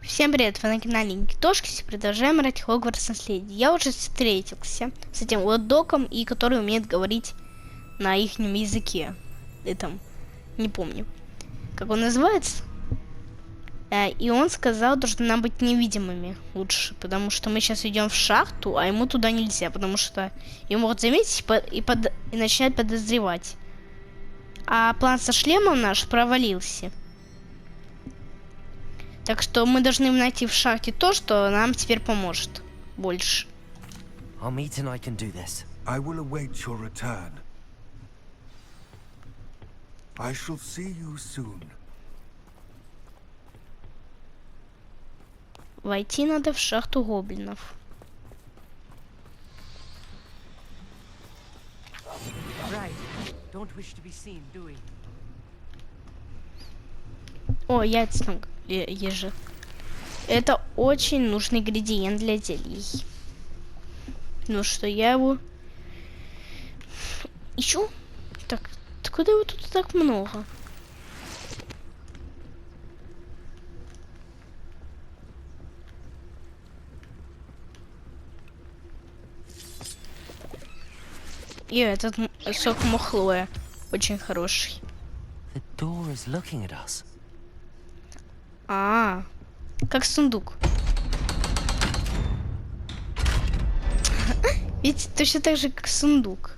Всем привет, вы на канале Никитошки, продолжаем играть Хогвартс Наследие. Я уже встретился с этим вот доком, и который умеет говорить на ихнем языке. Этом, не помню, как он называется. И он сказал, что нам быть невидимыми лучше, потому что мы сейчас идем в шахту, а ему туда нельзя, потому что его могут заметить и начинать подозревать. А план со шлемом наш провалился. Так что мы должны найти в шахте то, что нам теперь поможет больше. I'll meet and I can do this. I will await your return. I shall see you soon. Войти надо в шахту гоблинов. Right. Don't wish to be seen, do we? О, яйца там ежи. Это очень нужный ингредиент для зелий. Ну что, я его ищу. Так, откуда его тут так много? И этот сок мохлоя очень хороший. The door is looking at us. Как сундук. Ведь точно так же, как сундук.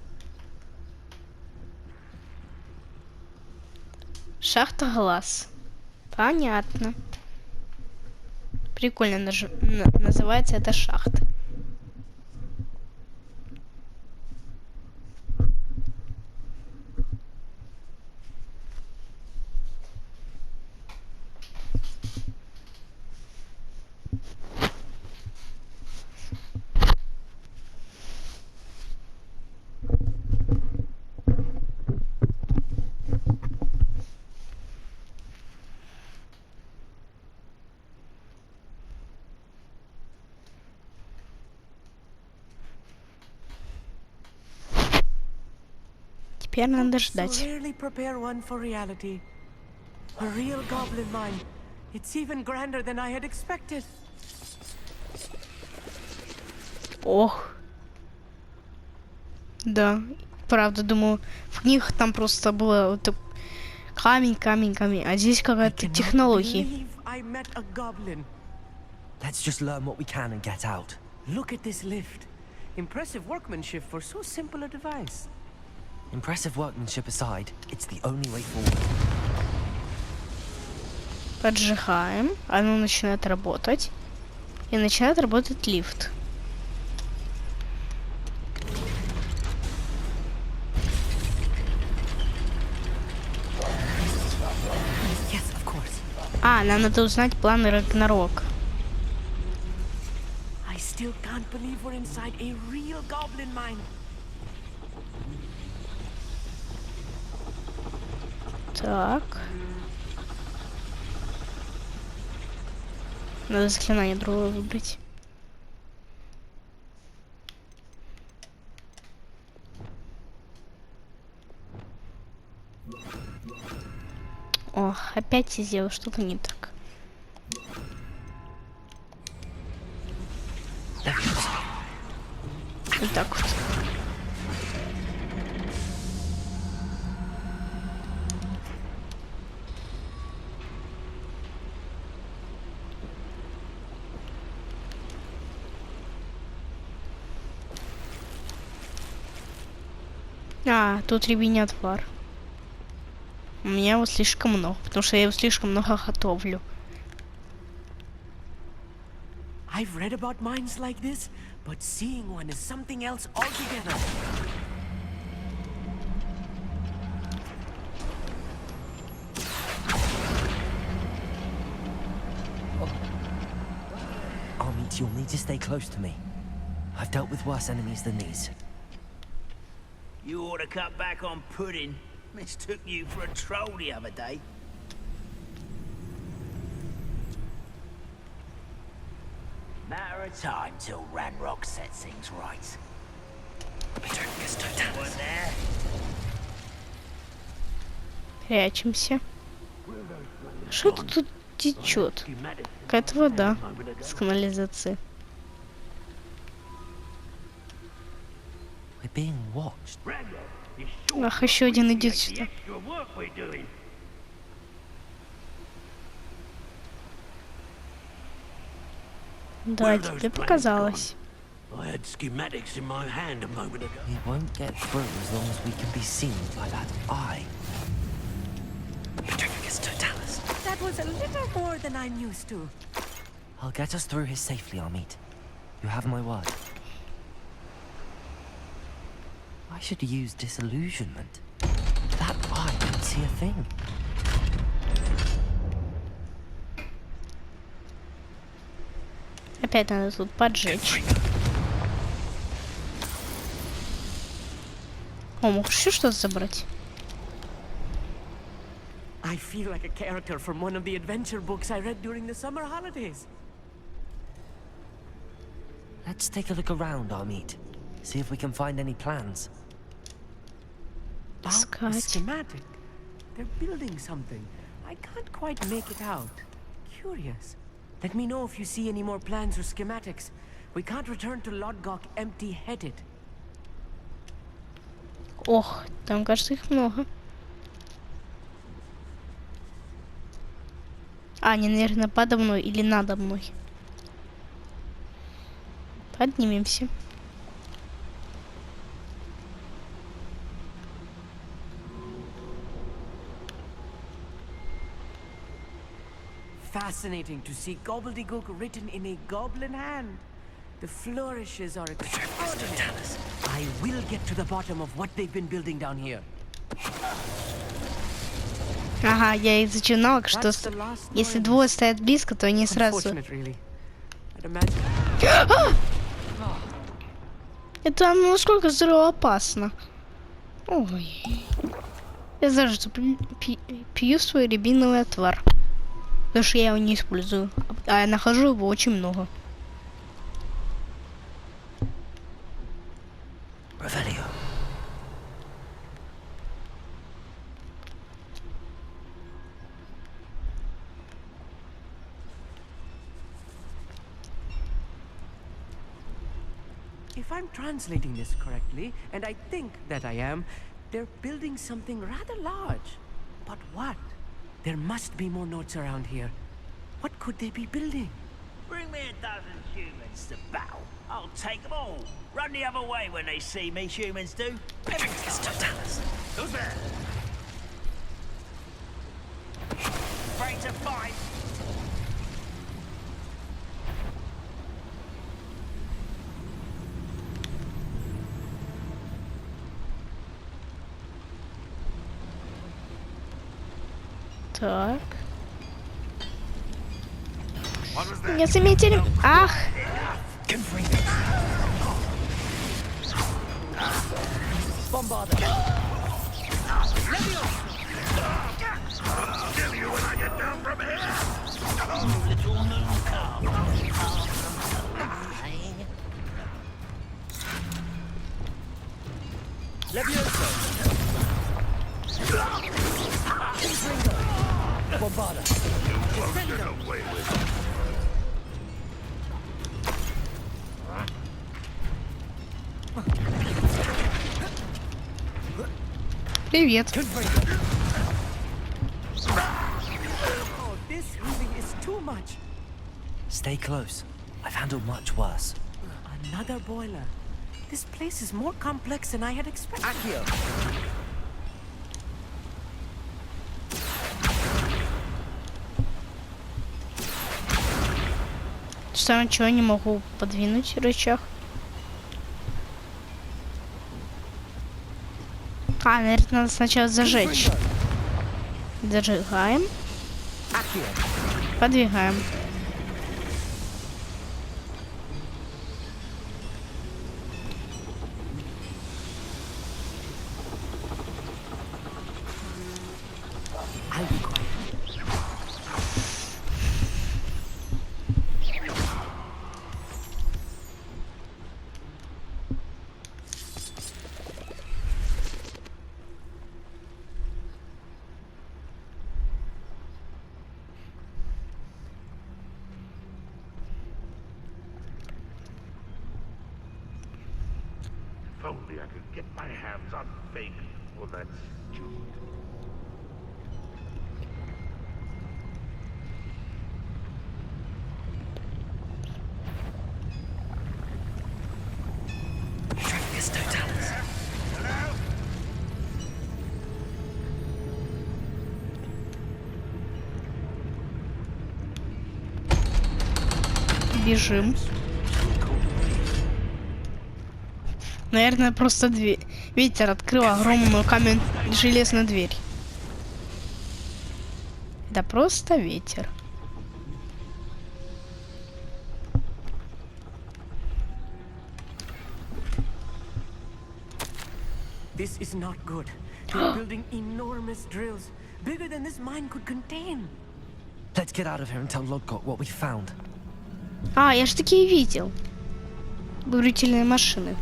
Шахта глаз. Понятно. Прикольно называется эта шахта. Теперь надо ждать. Ох. Да, правда, думаю, в книгах там просто было вот камень, камень, камень, а здесь какая-то технология. Let's just learn what we can and get out. Look at this lift. Impressive workmanship for so simple a device. Impressive workmanship aside, it's the only way forward. Поджигаем, оно начинает работать. И начинает работать лифт. Yes, of course. Нам надо узнать планы Рагнарока. I still can't believe we're inside a real goblin mine. Так. Надо заклинание другое выбрать. О, опять я сделал что-то не так. Вот так вот. Тут рябиня отвар. У меня его слишком много, потому что я его слишком много готовлю. I've read about mines like this, but seeing one is something else altogether. Army, you'll need to stay close to me. I've dealt with worse enemies than these. You ought to cut back on pudding. Mistook you for a troll the other day. Matter of time till Ranrock sets things right. One there. Прячемся. Что тут течет. Какая-то вода с канализации. We're being watched. Ах, еще один идет сюда. Да, тебе показалось. I had schematics in my hand a moment ago. We won't get through as long as we can be seen by that eye. Petrificus totalis. That was a little more than I'm used to. I'll get us through here safely, Amit. You have my word. I should use disillusionment. That eye can't see a thing. Опять надо тут поджечь. О, можешь еще что-то забрать? I feel like a character from one of the adventure books I read during the summer holidays. Let's take a look around, Amit. See if we can find any plans. A Искать. schematic. They're building something. I can't quite make it out. Curious. Let me know if you see any more plans or schematics. We can't return to Lodgok empty-headed. Ох, там, кажется, их много. А, они, наверное, подо мной или надо мной. Поднимемся. Fascinating to see gobbledygook written in a goblin hand. The flourishes are extraordinary. I will get to the bottom of what they've been building down here. Ага, я изучил навык, что That's the last если noise. двое стоят близко, то они сразу... Unfortunate, really. I'd imagine. Это насколько взрывоопасно. Ой. Я знаю, что пью свой рябиновый отвар. Потому что я его не использую. А я нахожу его очень много. Revelio. If I'm translating this correctly, and I think that I am, they're building something rather large. But what? There must be more notes around here. What could they be building? Bring me a dozen humans to battle. I'll take them all. Run the other way when they see me, humans do. Petrificus totalis. Who's there? Afraid to fight? Так. Не заметили? Ах! Привет. Oh, this really is too much. Stay close. I've handled much worse. Another boiler. This place is more complex than I had expected. Accio. Что, ничего не могу подвинуть рычаг? А, наверное, надо сначала зажечь. Зажигаем. Подвигаем. I'll be quiet. only I could get my hands on fake for that student. Бежим. Наверное, просто дверь. Ветер открыл огромную железную дверь. Да просто ветер. This is not good. You're building enormous drills, bigger than this mine could contain. Let's get out of here and tell Lodgott what we found. А, я ж такие видел. Бурительные машины.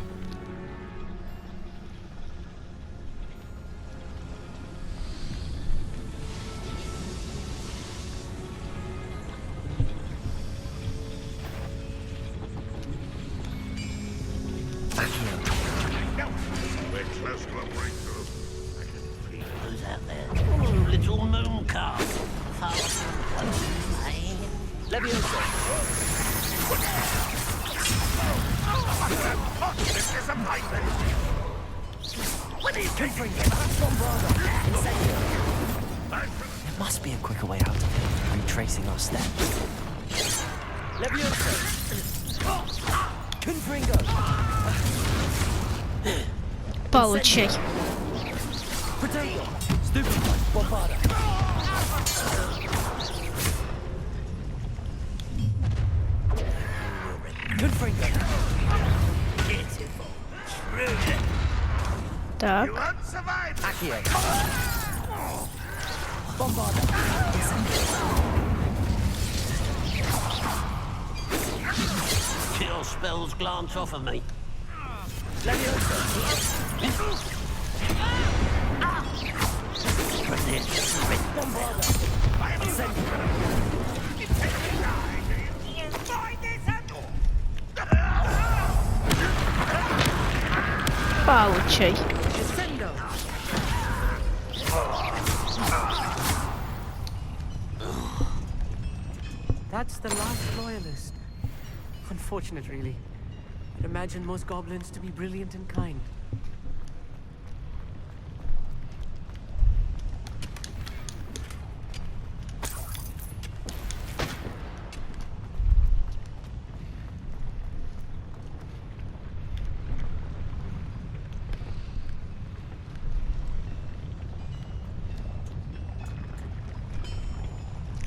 We're close to a breakthrough. I can feel it. Who's out there? Oh, little moon calf. This is a nightmare. What are you taking? There must be a quicker way out of here, retracing our steps. Получай. Так. You won't survive. Kill spells glance off of me. Получай. That's the last loyalist. Unfortunate, really. I'd imagine most goblins to be brilliant and kind.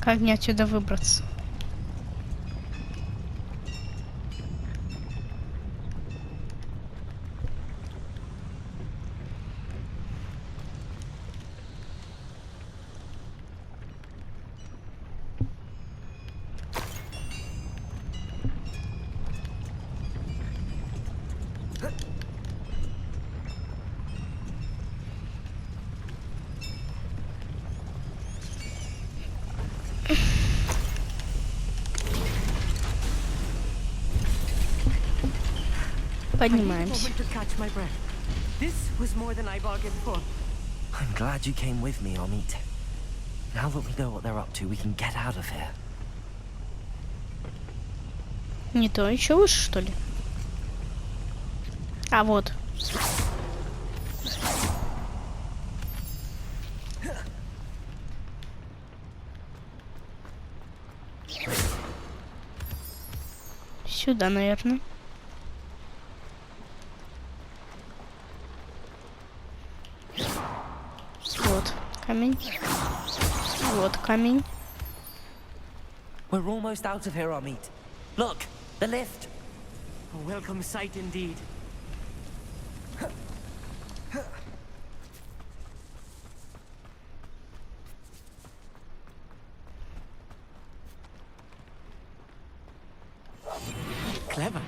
Как мне отсюда выбраться? Поднимаемся. I'm glad you came with me, Amit. Now that we know what they're up to, we can get out of here. Не то, еще выше, что ли? А вот. Сюда, наверное. Вот камень. Вот камень. We're almost out of here, Amit. Look, the lift. A welcome sight indeed. Clever.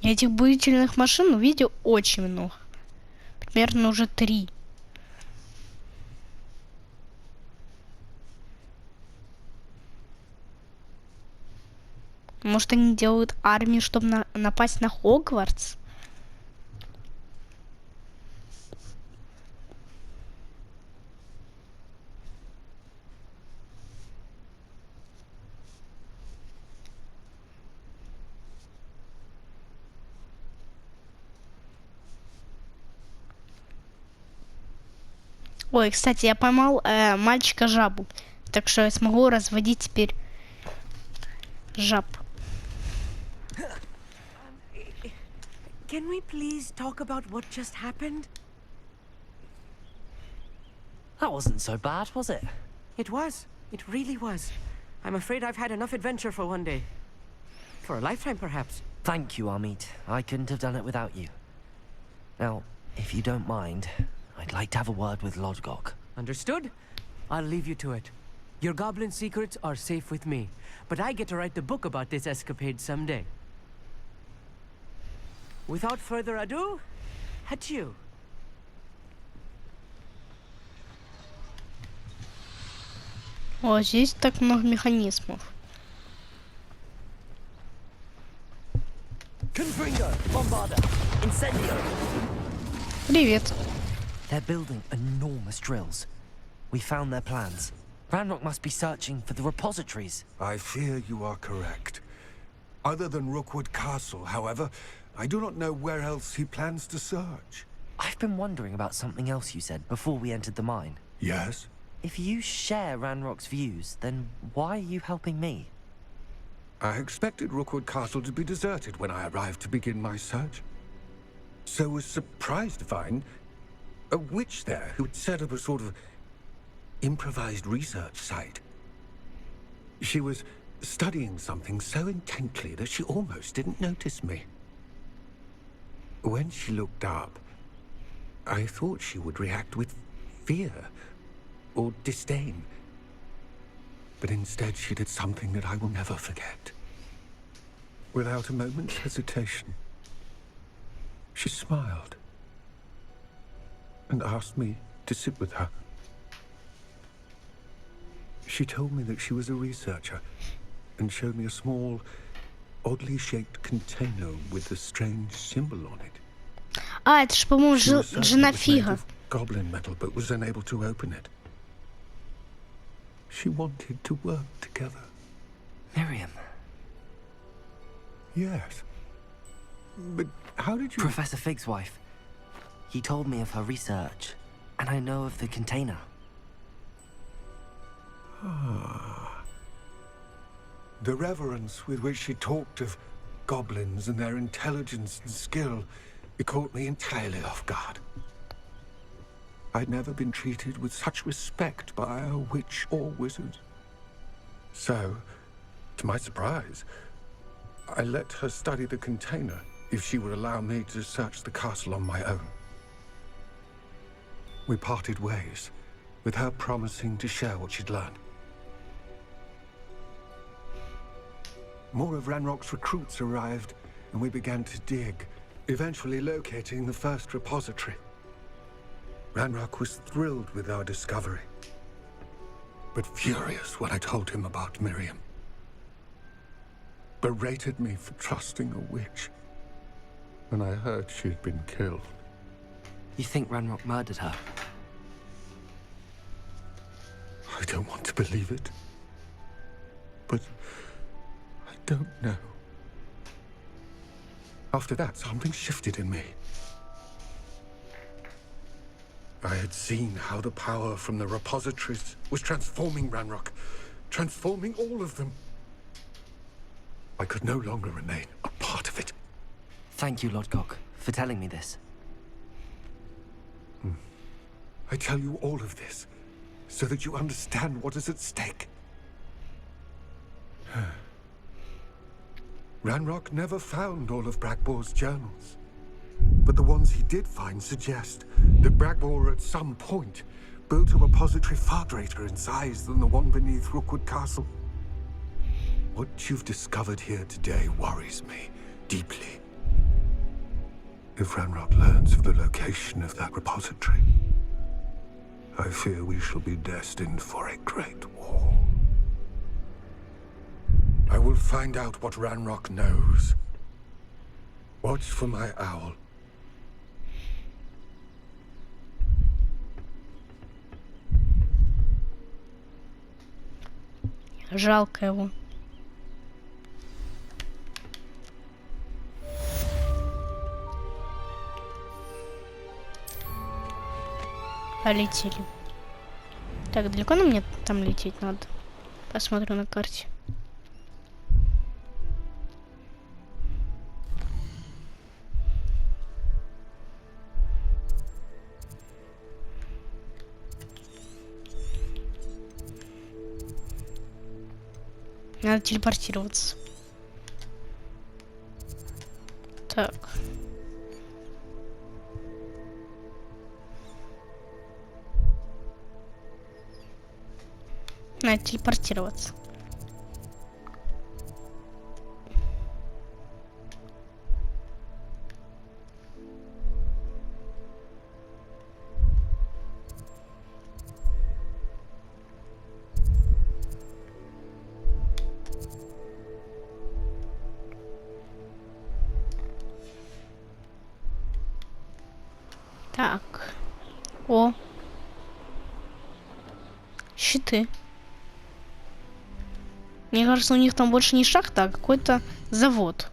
Я этих бурительных машин увидел очень много. Примерно уже 3. Может, они делают армию, чтобы напасть на Хогвартс? Ой, кстати, я поймал мальчика-жабу. Так что я смогу разводить теперь жаб. Can we please talk about what just happened? That wasn't so bad, was it? It was. It really was. I'm afraid I've had enough adventure for one day. For a lifetime, perhaps. Thank you, Amit. I couldn't have done it without you. Now, if you don't mind, I'd like to have a word with Lodgok. Understood? I'll leave you to it. Your goblin secrets are safe with me, but I get to write the book about this escapade someday. Without further ado, adieu. О, здесь так много механизмов. Confringo, Bombarda, Incendio. Привет. They're building enormous drills. We found their plans. Ranrock must be searching for the repositories. I fear you are correct. Other than Rookwood Castle, however, I do not know where else he plans to search. I've been wondering about something else you said before we entered the mine. Yes? If you share Ranrock's views, then why are you helping me? I expected Rookwood Castle to be deserted when I arrived to begin my search. So was surprised to find a witch there who had set up a sort of improvised research site. She was studying something so intently that she almost didn't notice me. When she looked up, I thought she would react with fear or disdain. But instead she did something that I will never forget. Without a moment's hesitation, she smiled and asked me to sit with her. She told me that she was a researcher and showed me a small, oddly shaped container with a strange symbol on it. А, это ж, по-моему, She was certain жена it was made Фига. of goblin metal, but was unable to open it. She wanted to work together. Miriam. Yes. But how did you... Professor Fig's wife. He told me of her research, and I know of the container. The reverence with which she talked of goblins and their intelligence and skill, it caught me entirely off guard. I'd never been treated with such respect by a witch or wizard. So, to my surprise, I let her study the container if she would allow me to search the castle on my own. We parted ways, with her promising to share what she'd learned. More of Ranrock's recruits arrived, and we began to dig, eventually locating the first repository. Ranrock was thrilled with our discovery, but furious when I told him about Miriam. Berated me for trusting a witch when I heard she'd been killed. You think Ranrock murdered her? I don't want to believe it, but I don't know. After that, something shifted in me. I had seen how the power from the repositories was transforming Ranrock, transforming all of them. I could no longer remain a part of it. Thank you, Lodgok, for telling me this. I tell you all of this so that you understand what is at stake. Ranrock never found all of Bragbor's journals, but the ones he did find suggest that Bragbor at some point built a repository far greater in size than the one beneath Rookwood Castle. What you've discovered here today worries me deeply. If Ranrock learns of the location of that repository, I fear we shall be destined for a great war. I will find out what Ranrock knows. Watch for my owl. Жалко его. Полетели. Так, далеко нам мне там лететь надо? Посмотрю на карте. Надо телепортироваться. Так. Надо телепортироваться. Так. О. Щиты. Мне кажется, у них там больше не шахта, а какой-то завод.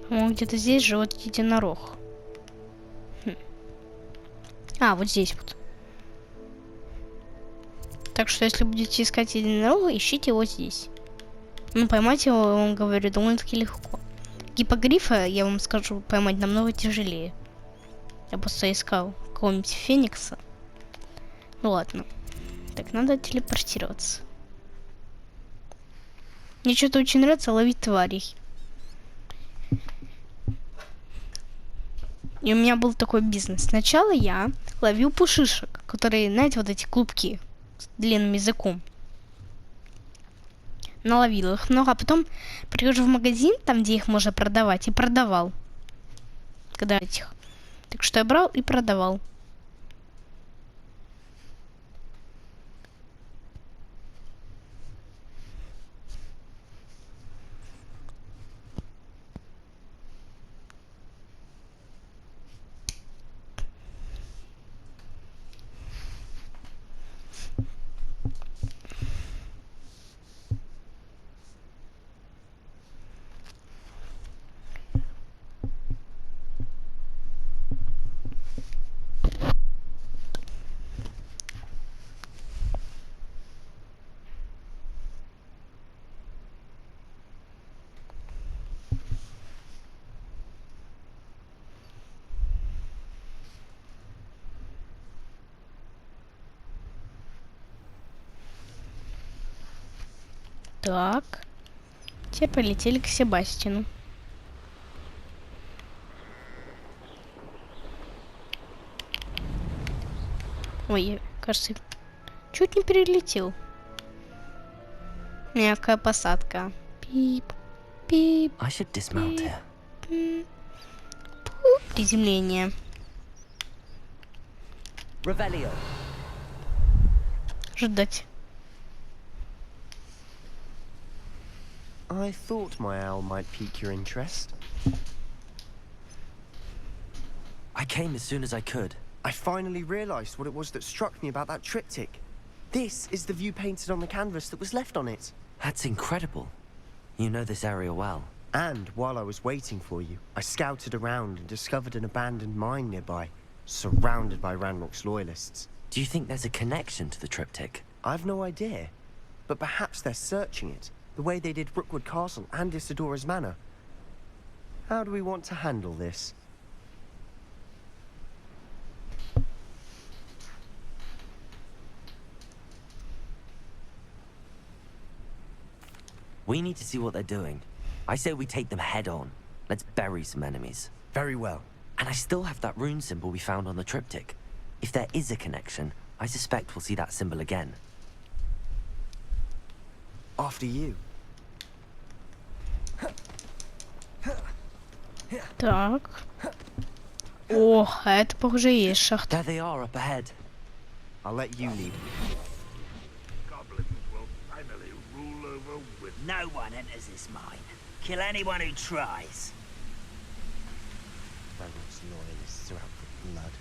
По-моему, где-то здесь живет единорог. А, вот здесь вот. Так что, если будете искать единорога, ищите его здесь. Ну, поймать его, я вам говорю, довольно-таки легко. Гиппогрифа, я вам скажу, поймать намного тяжелее. Я просто искал какого-нибудь феникса. Ну ладно. Так, надо телепортироваться. Мне что-то очень нравится ловить тварей. И у меня был такой бизнес. Сначала я ловил пушишек, которые, знаете, вот эти клубки с длинным языком. Наловил их много, а потом прихожу в магазин, там, где их можно продавать, и продавал. Когда этих. Так что я брал и продавал. Так. Те полетели к Себастину. Ой, кажется, чуть не перелетел. Мягкая посадка. Пип, пип. I should dismount here. Приземление. Revelio. Ждать. I thought my owl might pique your interest. I came as soon as I could. I finally realized what it was that struck me about that triptych. This is the view painted on the canvas that was left on it. That's incredible. You know this area well. And while I was waiting for you, I scouted around and discovered an abandoned mine nearby, surrounded by Ranrock's loyalists. Do you think there's a connection to the triptych? I've no idea, but perhaps they're searching it, the way they did Brookwood Castle and Isidora's Manor. How do we want to handle this? We need to see what they're doing. I say we take them head on. Let's bury some enemies. Very well. And I still have that rune symbol we found on the triptych. If there is a connection, I suspect we'll see that symbol again. After you. Так. О, а это, похоже, и есть шахта. There they are up ahead. I'll let you lead. Goblins will finally rule over with No one enters this mine. Kill anyone who tries. Ranrock's loyalists are out for blood.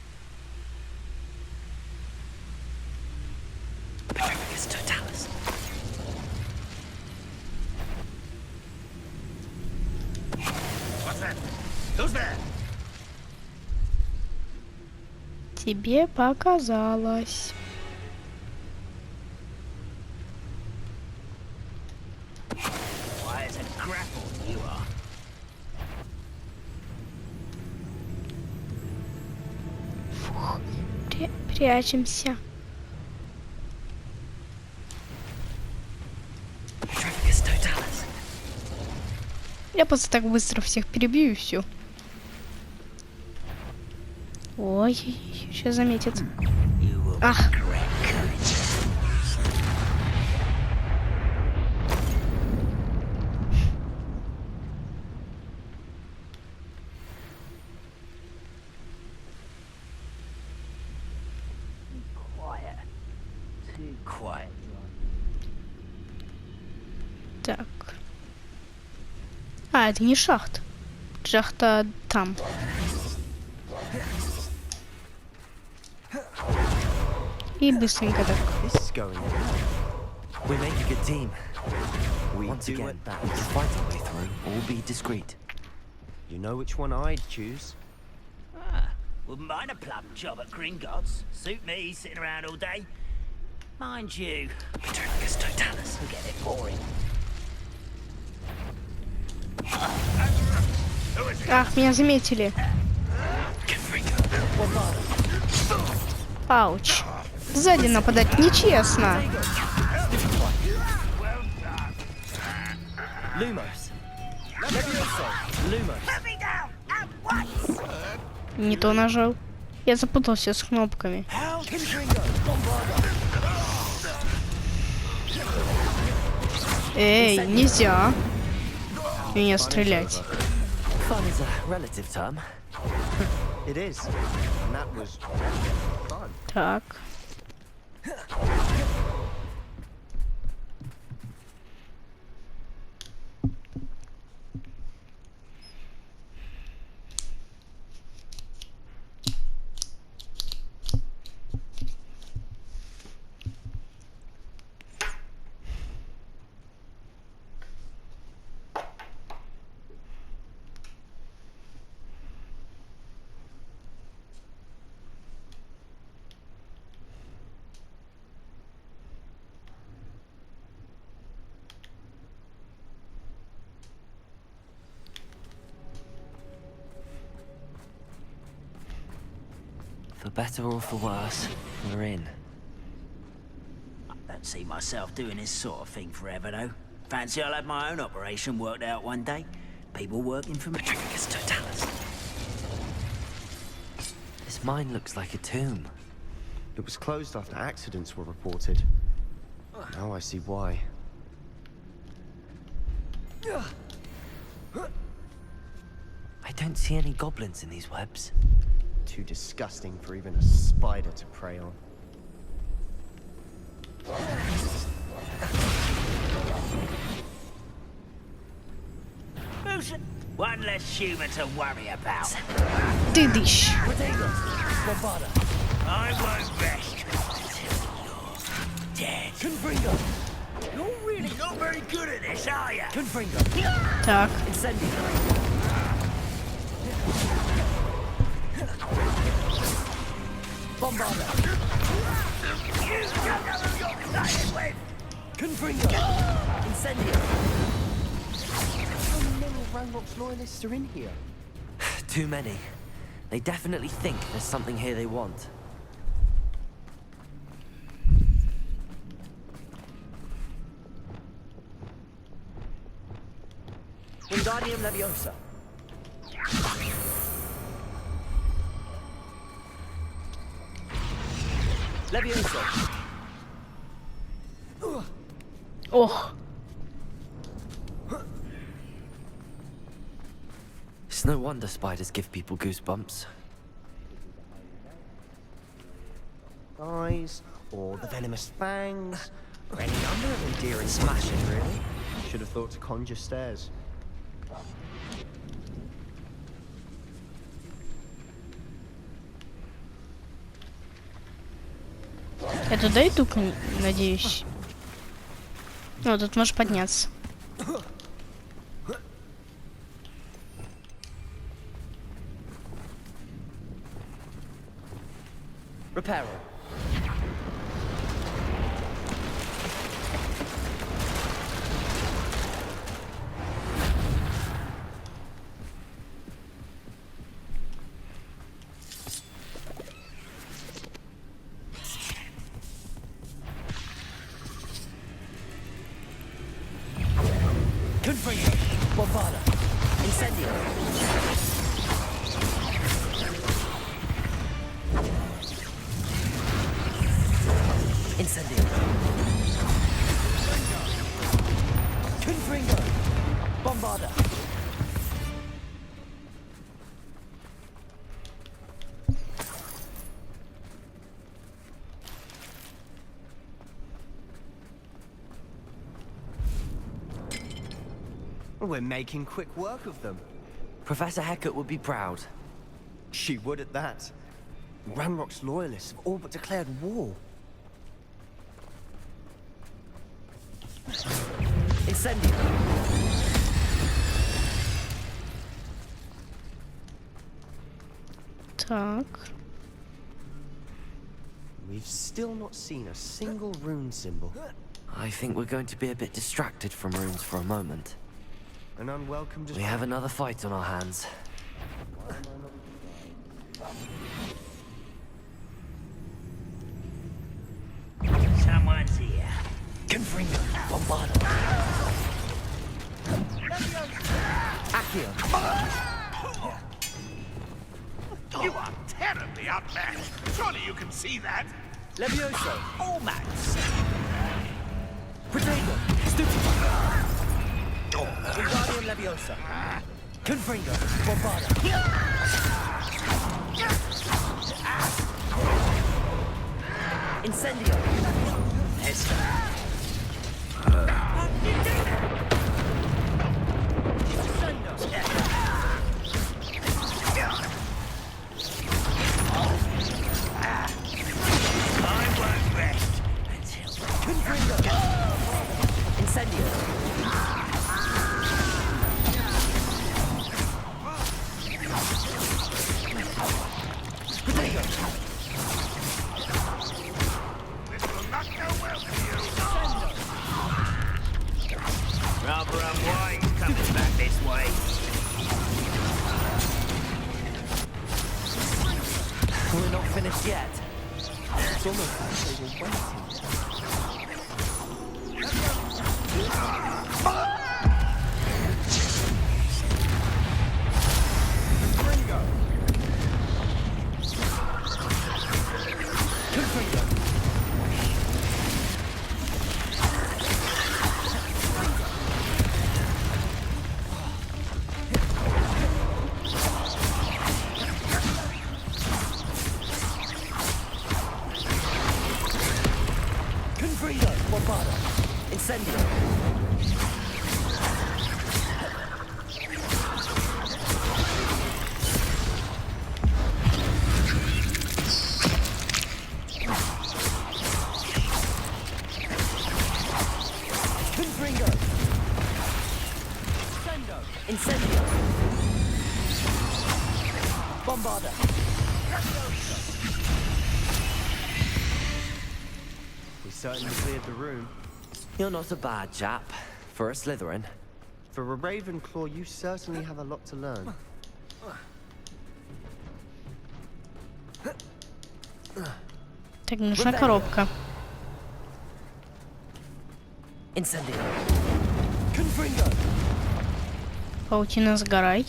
Petrificus totalis. What's that? Who's there? Тебе показалось. Why, it's a grapple you are. Фух, прячемся. Petrificus totalis. Я просто так быстро всех перебью и все. Ой, сейчас заметит. You will Ах. regret courage. Quiet. Too quiet. Так. А, это не шахта. Шахта там. И быстренько так. This is going We make a good team. We Once do again, it that. we can fight our way through, or be discreet. You know which one I'd choose? Wouldn't mind a plum job at Gringotts. Suit me, sitting around all day. Mind you, Petrificus totalis. will get it boring. Ах, меня заметили. Ауч. Сзади нападать нечестно. Lumos. Levioso. Lumos. Put me down at once! Не то нажал. Я запутался с кнопками. Эй, нельзя меня стрелять. Fun is a relative term. It is. And that was fun. Так. For better or for worse, we're in. I don't see myself doing this sort of thing forever, though. Fancy I'll have my own operation worked out one day. People working for me. Petrificus totalis. This mine looks like a tomb. It was closed after accidents were reported. Now I see why. I don't see any goblins in these webs. Too disgusting for even a spider to prey on. One less human to worry about. Ты дыщ. I won't rest until you're dead. You're really not very good at this, are you? Так. How many Ranrock's loyalists are in here? Too many. They definitely think there's something here they want. Wingardium Leviosa. Leviosa. Ох. It's no wonder spiders give people goosebumps. Eyes, or the venomous fangs, or any number of endearing smashes, really. Should have thought to conjure stairs. Я туда иду, надеюсь. О, тут можешь подняться. Reparo. Confringo. Bombada. Incendio. Incendio. Confringo. Bombada. We're making quick work of them. Professor Hecat would be proud. She would at that. Ranrock's loyalists have all but declared war. Incendio. Так. We've still not seen a single rune symbol. I think we're going to be a bit distracted from runes for a moment. An unwelcome We have another fight on our hands. Someone's here. Confringo. Bombada. Accio. You are terribly outmatched. Surely you can see that. Levioso. All max. Protego. Stupefy. Wingardium Leviosa. Confringo. Bombada. Incendio. Esta. I won't rest until Confringo. Incendio. Protego. This will not go well for you. rather unwise coming back this way. We're not finished yet. It's almost like they were waiting. We certainly cleared the room. You're not a bad chap. For a Slytherin. For a Ravenclaw, you certainly have a lot to learn. Так, нужна коробка. Incendio. Confringo. Паутина, сгорай.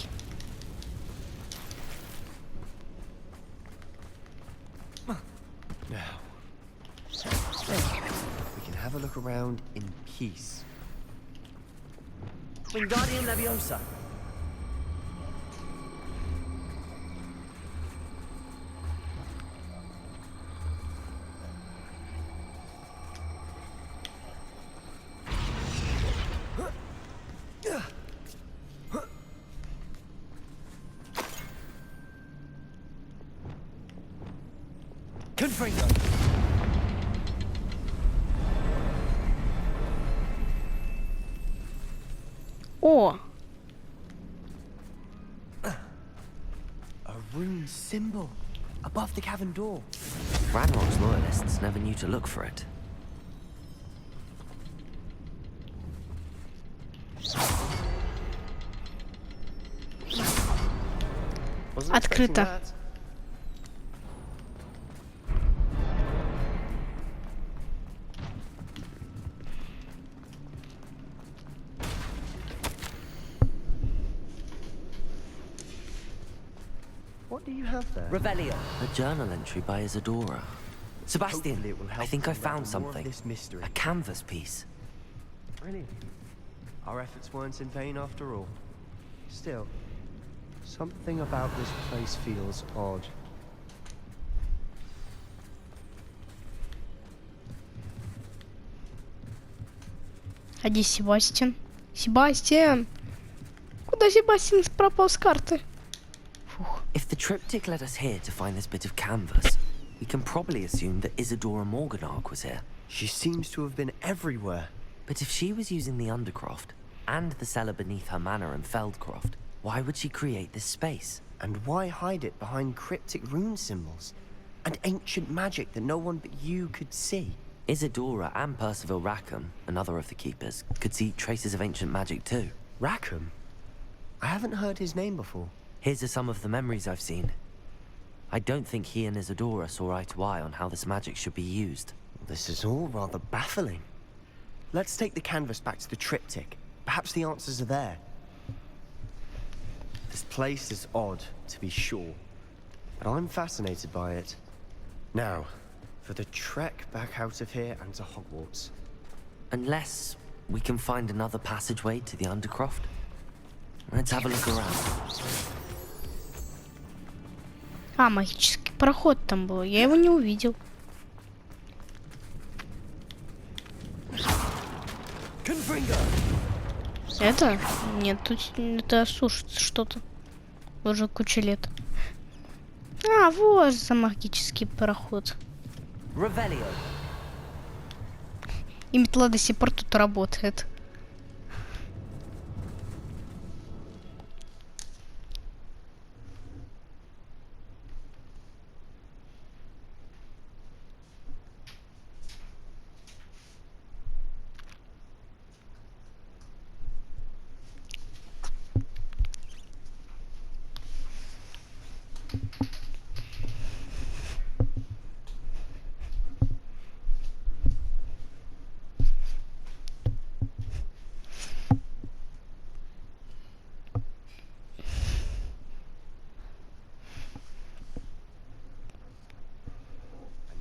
Now, we can have a look around in peace. Wingardium Leviosa. Confringo. О, A rune symbol above the cavern door. Ranrock's loyalists never knew to look for it. Wasn't expecting Открыто. that. What do you have there? Revelio. A journal entry by Isadora. Sebastian, Hopefully it will help I think I unravel found more of something. this mystery. A canvas piece. Brilliant. Our efforts weren't in vain after all. Still, something about this place feels odd. а где Себастьян? Себастьян! Куда Себастьян пропал с карты? Фух. If the triptych led us here to find this bit of canvas, we can probably assume that Isadora Morganark was here. She seems to have been everywhere. But if she was using the Undercroft and the cellar beneath her manor in Feldcroft, why would she create this space? And why hide it behind cryptic rune symbols? And ancient magic that no one but you could see? Isadora and Percival Rackham, another of the keepers, could see traces of ancient magic too. Rackham? I haven't heard his name before. Here are some of the memories I've seen. I don't think he and Isadora saw eye to eye on how this magic should be used. This is all rather baffling. Let's take the canvas back to the triptych. Perhaps the answers are there. This place is odd, to be sure, but I'm fascinated by it. Now, for the trek back out of here and to Hogwarts. Unless we can find another passageway to the Undercroft. Let's have a look around. А, магический проход там был. Я его не увидел. Это? Нет, тут это сушится что-то. Уже куча лет. А, вот за магический проход. Revelio. И метла до сих пор тут работает.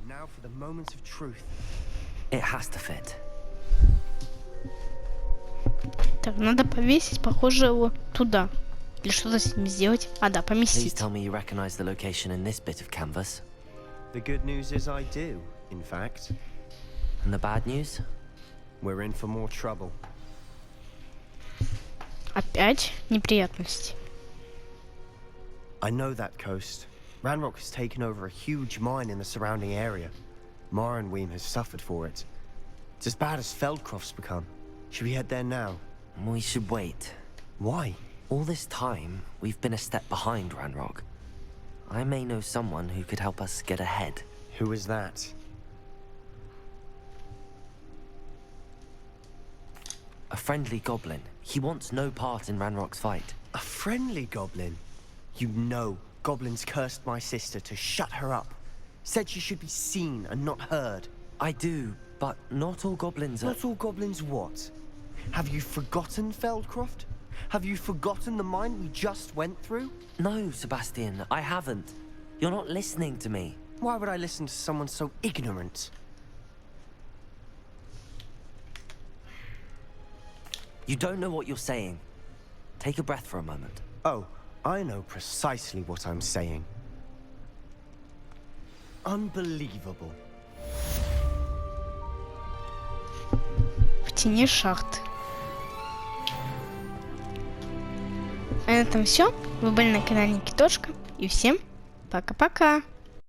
Now for the moments of truth. It has to fit. Так, надо повесить, похоже, его туда. Или что-то с ним сделать. А, да, Please поместить. tell me you recognize the location in this bit of canvas. The good news is I do, in fact. And the bad news? We're in for more trouble. Опять неприятности. I know that coast. Ranrock has taken over a huge mine in the surrounding area. Morinweem has suffered for it. It's as bad as Feldcroft's become. Should we head there now? We should wait. Why? All this time, we've been a step behind Ranrock. I may know someone who could help us get ahead. Who is that? A friendly goblin. He wants no part in Ranrock's fight. A friendly goblin? You know goblins cursed my sister to shut her up. Said she should be seen and not heard. I do, but not all goblins are... Not all goblins what? Have you forgotten Feldcroft? Have you forgotten the mine we just went through? No, Sebastian, I haven't. You're not listening to me. Why would I listen to someone so ignorant? You don't know what you're saying. Take a breath for a moment. Oh, I know precisely what I'm saying. Unbelievable. В тени шахты. А на этом все. Вы были на канале Никитошка. И всем пока-пока.